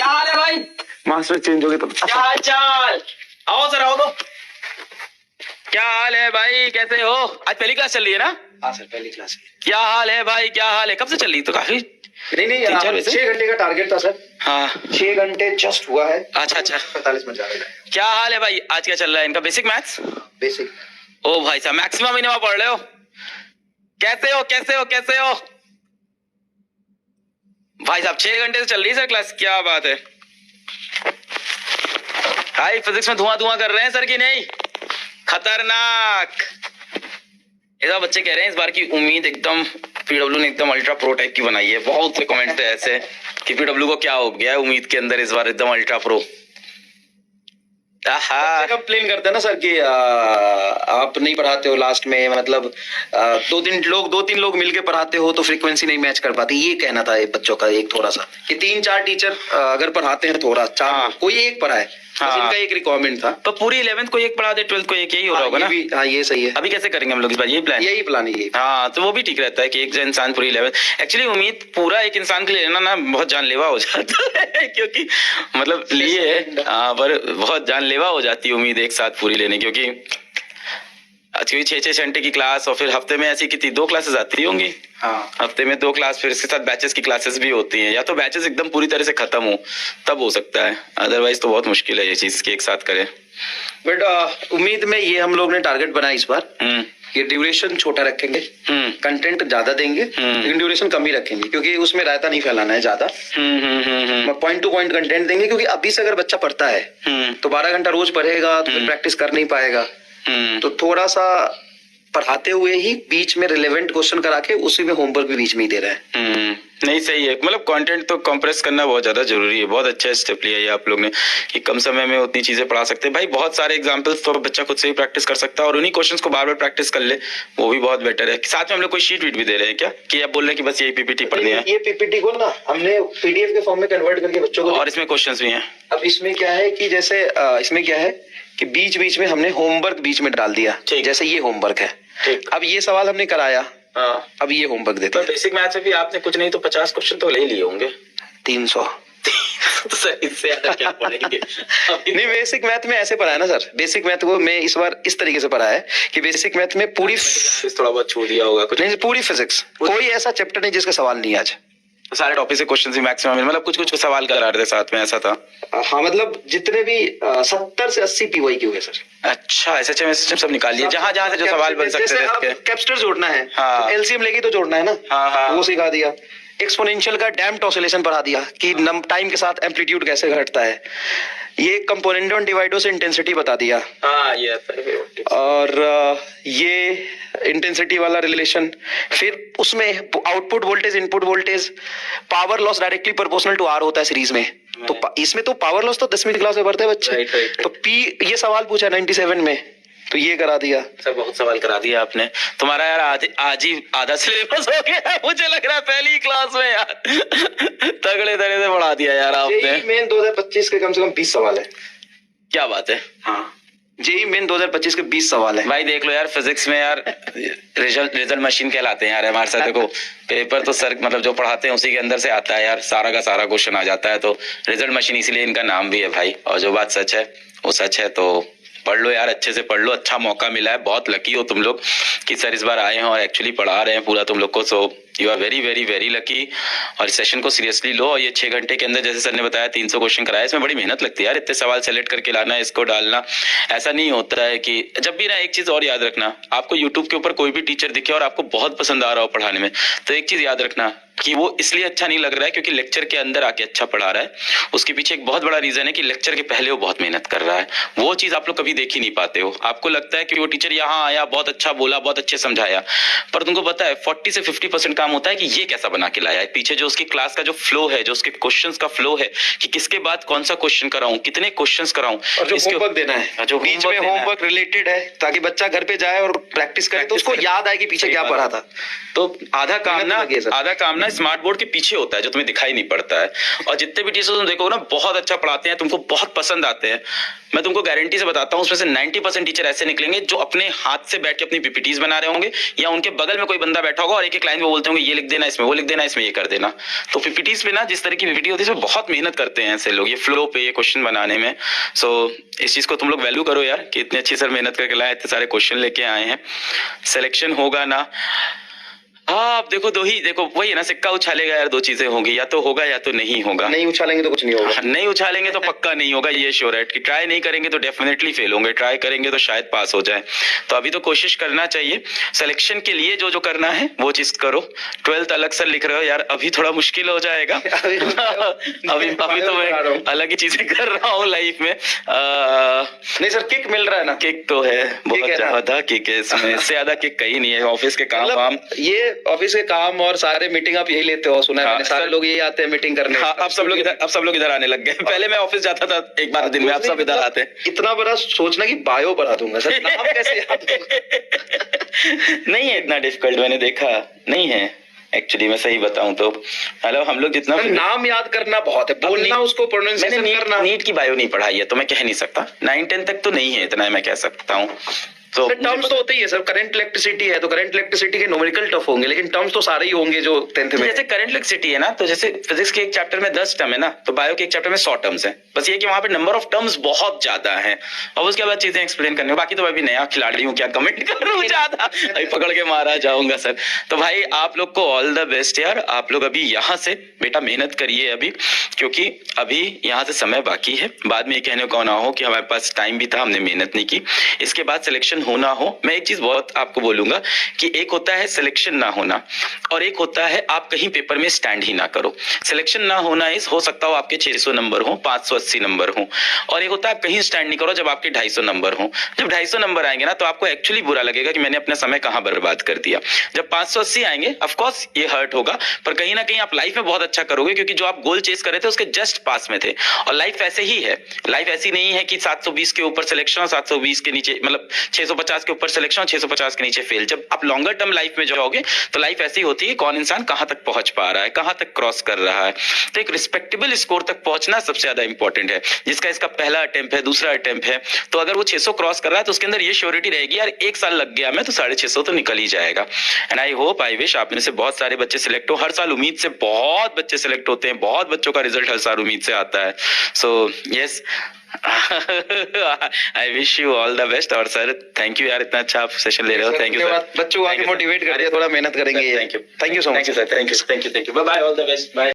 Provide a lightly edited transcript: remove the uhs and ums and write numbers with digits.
क्या हाल है भाई? मास्टर चेंज हो गए तो क्या हाल चाल? आओ सर, आओ तो। क्या हाल है भाई, कैसे हो? आज पहली क्लास चल रही है ना? हाँ सर, पहली क्लास है। क्या हाल है भाई, क्या हाल है? कब से चल रही? तो काफी नहीं 6 घंटे का टारगेट था सर। हाँ 6 घंटे जस्ट हुआ है। अच्छा 45 मिनट जा रहा है। क्या हाल है भाई, आज क्या चल रहा है? इनका बेसिक मैथ्स। बेसिक। ओ भाई साहब, मैक्सिमम इनमें पढ़ रहे हो? कैसे हो, कैसे हो, कैसे हो भाई साहब? 6 घंटे से चल रही है सर क्लास, क्या बात है भाई। फिजिक्स में धुआं धुआं कर रहे हैं सर कि नहीं? खतरनाक। इस बार बच्चे कह रहे हैं इस बार की उम्मीद एकदम पीडब्ल्यू ने एकदम अल्ट्रा प्रो टाइप की बनाई है। बहुत से कमेंट्स थे ऐसे कि पीडब्ल्यू को क्या हो गया है उम्मीद के अंदर इस बार एकदम अल्ट्रा प्रो। कंप्लेन करते हैं ना सर कि आप नहीं पढ़ाते हो लास्ट में, मतलब 2-3 लोग मिलके पढ़ाते हो तो फ्रीक्वेंसी नहीं मैच कर पाती। ये कहना था बच्चों का एक थोड़ा सा कि 3-4 टीचर अगर पढ़ाते हैं थोड़ा, 4 कोई एक पढ़ाए। हाँ। इनका एक रिक्वायरमेंट था। तो पूरी 11th को एक पढ़ा दे, 12th को एक, यही हो रहा होगा ना? हाँ ये सही है। अभी कैसे करेंगे हम लोग इस बार? यही प्लान है। हाँ तो वो भी ठीक रहता है कि एक इंसान पूरी 11th। एक्चुअली उम्मीद पूरा एक इंसान के लिए लेना ना बहुत जानलेवा हो जाता है क्योंकि मतलब लिए हाँ पर बहुत जानलेवा हो जाती है उम्मीद एक साथ पूरी लेने, क्योंकि आज की 6-6 घंटे की क्लास और फिर हफ्ते में ऐसी कितनी 2 क्लासेस आती होंगी। हाँ हफ्ते में 2 क्लास, फिर इसके साथ बैचेस की क्लासेस भी होती हैं। या तो बैचेस एकदम पूरी तरह से खत्म हो तब हो सकता है, अदरवाइज तो बहुत मुश्किल है ये चीज की एक साथ करें। बट उम्मीद में ये हम लोग ने टारगेट बनाया इस बार कि ड्यूरेशन छोटा रखेंगे, कंटेंट ज्यादा देंगे, लेकिन ड्यूरेशन कम ही रखेंगे क्योंकि उसमें रायता नहीं फैलाना है ज्यादा। पॉइंट टू पॉइंट कंटेंट देंगे क्योंकि अभी से अगर बच्चा पढ़ता है तो 12 घंटा रोज पढ़ेगा तो फिर प्रैक्टिस कर नहीं पाएगा। तो थोड़ा सा पढ़ाते हुए ही बीच में रिलेवेंट क्वेश्चन करा के उसी में होमवर्क भी बीच में ही दे रहे हैं। नहीं सही है, मतलब कंटेंट तो कंप्रेस करना बहुत ज्यादा जरूरी है। बहुत अच्छा स्टेप लिया है आप लोग ने कि कम समय में उतनी चीजें पढ़ा सकते हैं। भाई बहुत सारे एग्जांपल्स तो बच्चा खुद से ही प्रैक्टिस कर सकता है और उन्हीं क्वेश्चंस को बार बार प्रैक्टिस कर ले, वो भी बहुत बेटर है। साथ में हम लोग कोई शीट वीट भी दे रहे हैं क्या कि आप बोल रहे हैं कि बस यही पीपीटी पढ़नी है? ये पीपीटी को ना हमने पीडीएफ के फॉर्म में कन्वर्ट करके बच्चों को, और इसमें क्वेश्चन भी है। अब इसमें क्या है कि जैसे इसमें क्या है कि बीच बीच में हमने होमवर्क बीच में डाल दिया। जैसे ये होमवर्क है, अब ये सवाल हमने कराया, अब ये होमवर्क देते हैं। बेसिक मैथ्स में भी आपने कुछ नहीं तो 50 क्वेश्चन तो ले ही लिए होंगे। 300 तो सर इससे ज्यादा क्या पढ़ेंगे? नहीं बेसिक मैथ में ऐसे पढ़ा है ना सर, बेसिक मैथ को मैं इस बार इस तरीके से पढ़ा है कि बेसिक मैथ में पूरी थोड़ा बहुत छू दिया होगा कुछ नहीं, पूरी फिजिक्स कोई ऐसा चैप्टर नहीं जिसका सवाल नहीं आज। सारे टॉपिक से क्वेश्चन भी मैक्सिमम, मतलब कुछ कुछ सवाल करा रहे थे साथ में, ऐसा था? हाँ मतलब जितने भी 70 से 80 पीवाई क्यू है सर। अच्छा ऐसे सब निकाल लिए जहाँ जहाँ से जो सवाल बन सकते थे। कैप्स्टर जोड़ना है, हाँ। तो एलसीएम लेके तो जोड़ना है ना, हाँ। वो सिखा दिया। एक्सपोनेंशियल का डैम्प्ड ऑसिलेशन पढ़ा दिया कि टाइम के साथ एम्पलीट्यूड कैसे घटता है। ये कंपोनेंट ऑन डिवाइडो से इंटेंसिटी बता दिया। हाँ ये और ये इंटेंसिटी वाला रिलेशन, फिर उसमें output voltage input voltage, power loss directly proportional to R होता है सीरीज में। तो इसमें तो पावर लॉस तो 10वीं क्लास में पढ़ते हैं बच्चे। तो पी ये सवाल पूछा 97 में, तो ये करा दिया सर। बहुत सवाल करा दिया आपने, तुम्हारा यार आज ही आधा सिलेबस हो गया मुझे लग रहा है पहली क्लास में यार। तगड़े तरह से पढ़ा दिया यार आपने। मेन 2025 के कम से कम 20 सवाल है। क्या बात है? हाँ जेई मेन 2025 के 20 सवाल है। भाई देख लो यार, फिजिक्स में यार रिजल्ट मशीन कहलाते हैं यार हमारे साथ। देखो पेपर तो सर मतलब जो पढ़ाते हैं उसी के अंदर से आता है यार, सारा का सारा क्वेश्चन आ जाता है। तो रिजल्ट मशीन इसलिए इनका नाम भी है भाई, और जो बात सच है वो सच है। तो पढ़ लो यार, अच्छे से पढ़ लो। अच्छा मौका मिला है, बहुत लकी हो तुम लोग कि सर इस बार आए हैं और एक्चुअली पढ़ा रहे हैं पूरा तुम लोग को। So you are very very very lucky. और इस सेशन को सीरियसली लो। और ये 6 घंटे के अंदर जैसे सर ने बताया 300 क्वेश्चन कराया, इसमें बड़ी मेहनत लगती है यार। इतने सवाल सेलेक्ट करके लाना, इसको डालना, ऐसा नहीं होता है कि जब भी ना। एक चीज और याद रखना, आपको यूट्यूब के ऊपर कोई भी टीचर दिखे और आपको बहुत पसंद आ रहा हो पढ़ाने में, तो एक चीज याद रखना कि वो इसलिए अच्छा नहीं लग रहा है क्योंकि लेक्चर के अंदर आके अच्छा पढ़ा रहा है। उसके पीछे एक बहुत बड़ा रीजन है कि लेक्चर के पहले वो बहुत मेहनत कर रहा है। वो चीज आप लोग कभी देख ही नहीं पाते हो। आपको लगता है कि वो टीचर यहाँ आया, बहुत अच्छा बोला, बहुत अच्छे समझाया, पर तुमको पता है 40 से 50% काम होता है कि ये कैसा बना के लाया है। पीछे जो उसकी क्लास का जो फ्लो है, जो उसके क्वेश्चंस का फ्लो है कि किसके बाद कौन सा क्वेश्चन कराऊं, कितने क्वेश्चंस कराऊं, और जो होमवर्क देना है, जो बीच में होमवर्क रिलेटेड है, ताकि बच्चा घर पे जाए और प्रैक्टिस करे तो उसको याद आए कि पीछे क्या पढ़ा था। तो आधा काम ना स्मार्ट बोर्ड के पीछे होता है जो तुम्हें दिखाई नहीं पड़ता है। और जितने भी टीचर्स तुम देखोगे ना बहुत अच्छा पढ़ाते हैं, तुमको बहुत पसंद आते हैं। मैं तुमको गारंटी से बताता हूँ उसमें से 90% टीचर ऐसे निकलेंगे जो अपने हाथ से बैठ के अपनी पीपीटीज बना रहे होंगे, या उनके बगल में कोई बंदा बैठा होगा और एक एक लाइन में बोलते होंगे ये लिख देना इसमें, वो लिख देना इसमें, ये कर देना। तो पीपीटीज पे ना जिस तरह की पीपीटी होती है इसमें बहुत मेहनत करते हैं ऐसे लोग, ये फ्लो पे ये क्वेश्चन बनाने में। सो इस चीज को तुम लोग वैल्यू करो यार कि इतनी अच्छी सर मेहनत करके लाए, इतने सारे क्वेश्चन लेके आए हैं। सिलेक्शन होगा ना, हाँ आप देखो दो ही, देखो वही है ना, सिक्का उछालेगा यार, दो चीजें होंगी, या तो होगा या तो नहीं होगा। नहीं उछालेंगे तो कुछ नहीं होगा। नहीं उछालेंगे तो पक्का नहीं होगा, ये श्योर है कि ट्राई नहीं करेंगे तो डेफिनेटली फेल होंगे, ट्राई करेंगे तो शायद पास हो जाए। तो अभी तो कोशिश करना चाहिए। सिलेक्शन के लिए जो जो करना है वो चीज करो। 12th अलग से लिख रहे हो यार, अभी थोड़ा मुश्किल हो जाएगा। अभी तो मैं अलग ही चीजें कर रहा हूँ लाइफ में। नहीं सर, किक मिल रहा है ना? किक तो है, बहुत ज्यादा किक है इसमें, इससे ज्यादा किक कहीं नहीं है। ऑफिस के काम वाम, ये ऑफिस के काम और सारे मीटिंग आप यही लेते हो, सुना है मैंने, सारे लोग यही आते हैं मीटिंग करने। हाँ, अब सब लोग इधर आने लग गए। पहले मैं ऑफिस जाता था एक बार दिन में, अब सब इधर आते हैं। इतना बड़ा सोचना कि बायो बढ़ा दूंगा सर, नाम कैसे याद होगा? नहीं है इतना डिफिकल्ट, मैंने देखा नहीं है एक्चुअली, मैं सही बताऊं तो। हेलो, हम लोग जितना नाम याद करना बहुत है, बोलना उसको प्रोनाउंसिएशन करना। नीट की बायो नहीं पढ़ाई है तो मैं कह नहीं सकता, 9-10 तक तो नहीं है, इतना मैं कह सकता हूँ। तो टर्म्स तो होते ही है सर, करंट इलेक्ट्रिसिटी है तो करंट इलेक्ट्रिसिटी के न्यूमेरिकल टफ होंगे, लेकिन टर्म्स तो सारे ही होंगे जो 10th में। जैसे करंट इलेक्ट्रिसिटी है ना, तो जैसे फिजिक्स के एक चैप्टर में 10 टर्म है ना, तो बायो के एक चैप्टर में 100 टर्म्स है। बस ये कि वहां पे नंबर ऑफ टर्म्स बहुत ज्यादा है, और उसके बाद चीजें एक्सप्लेन करने। बाकी तो मैं भी नया खिलाड़ी हूँ, क्या कमेंट करूँ ज्यादा, अभी पकड़ के मारा जाऊंगा सर। तो भाई आप लोग को ऑल द बेस्ट यार। आप लोग अभी यहाँ से बेटा मेहनत करिए अभी, क्योंकि अभी यहाँ से समय बाकी है। बाद में ये कहने को ना हो कि हमारे पास टाइम भी था, हमने मेहनत नहीं की। इसके बाद सिलेक्शन होना हो, मैं एक चीज बहुत आपको बोलूंगा कि एक होता है सिलेक्शन ना होना, और एक होता है आप कहीं पेपर में स्टैंड ही ना करो। सिलेक्शन ना होना इस हो सकता हो आपके 600 नंबर हो, 580 नंबर हो, और एक होता है आप कहीं स्टैंड नहीं करो जब आपके 250 नंबर हो। जब 250 नंबर आएंगे ना तो आपको एक्चुअली बुरा लगेगा कि मैंने अपना समय कहां बर्बाद कर दिया। जब 580 आएंगे ऑफ कोर्स ये हर्ट होगा, पर कहीं ना कहीं आप लाइफ में बहुत अच्छा करोगे, क्योंकि जो आप गोल चेस कर रहे थे उसके जस्ट पास में थे। और लाइफ ऐसे ही है, लाइफ ऐसी नहीं है कि 720 के ऊपर सिलेक्शन और 720 के नीचे, मतलब 650 के ऊपर सिलेक्शन, 650 के नीचे फेल। जब आप लॉन्गर टर्म लाइफ में जाओगे तो लाइफ ऐसी होती है, कौन इंसान कहां तक पहुंच पा रहा है, कहां तक क्रॉस कर रहा है। तो एक रिस्पेक्टेबल स्कोर तक पहुंचना सबसे ज्यादा इंपॉर्टेंट है। जिसका इसका पहला अटेम्प्ट है, दूसरा अटेम्प्ट है, तो अगर वो 600 क्रॉस कर रहा है तो उसके अंदर ये श्योरिटी रहेगी यार 1 साल लग गया मैं तो 650 तो निकल ही जाएगा। And I hope, I wish आप में से बहुत सारे बच्चे सिलेक्ट हो। हर साल उम्मीद से बहुत बच्चे सिलेक्ट होते हैं, बहुत बच्चों का रिजल्ट हर साल उम्मीद से आता है। So yes, I wish you all the best. और सर थैंक यू यार, इतना अच्छा आप सेशन ले रहे हो। थैंक यू सर, बच्चों को आगे मोटिवेट करिए, थोड़ा मेहनत करेंगे। Thank you so much sir, thank you, bye bye, all the best, bye.